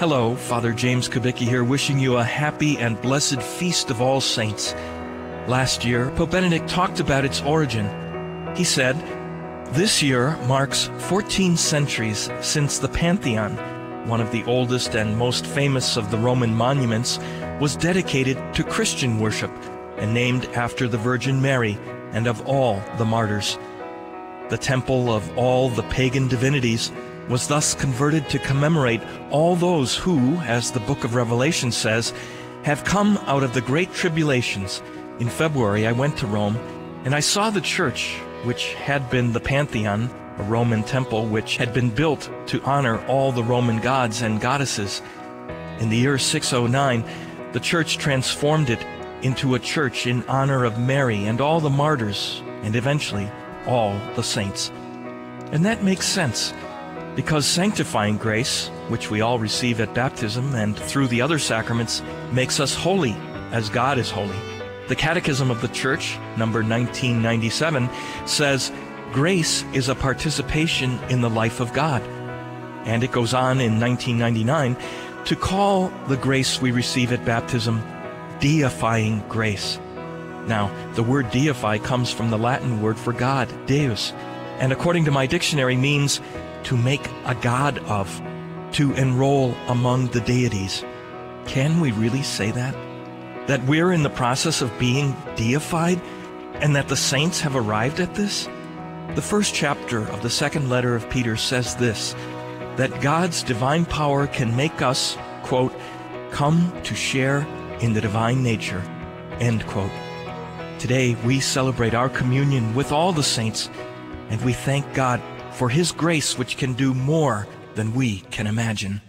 Hello, Father James Kubicki here, wishing you a happy and blessed Feast of All Saints. Last year, Pope Benedict talked about its origin. He said, "This year marks 14 centuries since the Pantheon, one of the oldest and most famous of the Roman monuments, was dedicated to Christian worship and named after the Virgin Mary and of all the martyrs. The temple of all the pagan divinities was thus converted to commemorate all those who, as the book of Revelation says, have come out of the great tribulations. In February, I went to Rome, and I saw the church, which had been the Pantheon, a Roman temple which had been built to honor all the Roman gods and goddesses. In the year 609, the church transformed it into a church in honor of Mary and all the martyrs, and eventually all the saints. And that makes sense, because sanctifying grace, which we all receive at baptism and through the other sacraments, makes us holy as God is holy. The Catechism of the Church, number 1997, says, "Grace is a participation in the life of God." And it goes on in 1999 to call the grace we receive at baptism Deifying Grace. Now, the word deify comes from the Latin word for God, Deus, and according to my dictionary means to make a god of, to enroll among the deities. Can we really say that? That we're in the process of being deified, and that the saints have arrived at this? The first chapter of the second letter of Peter says this, that God's divine power can make us, quote, come to share in the divine nature, end quote. Today we celebrate our communion with all the saints, and we thank God for His grace, which can do more than we can imagine.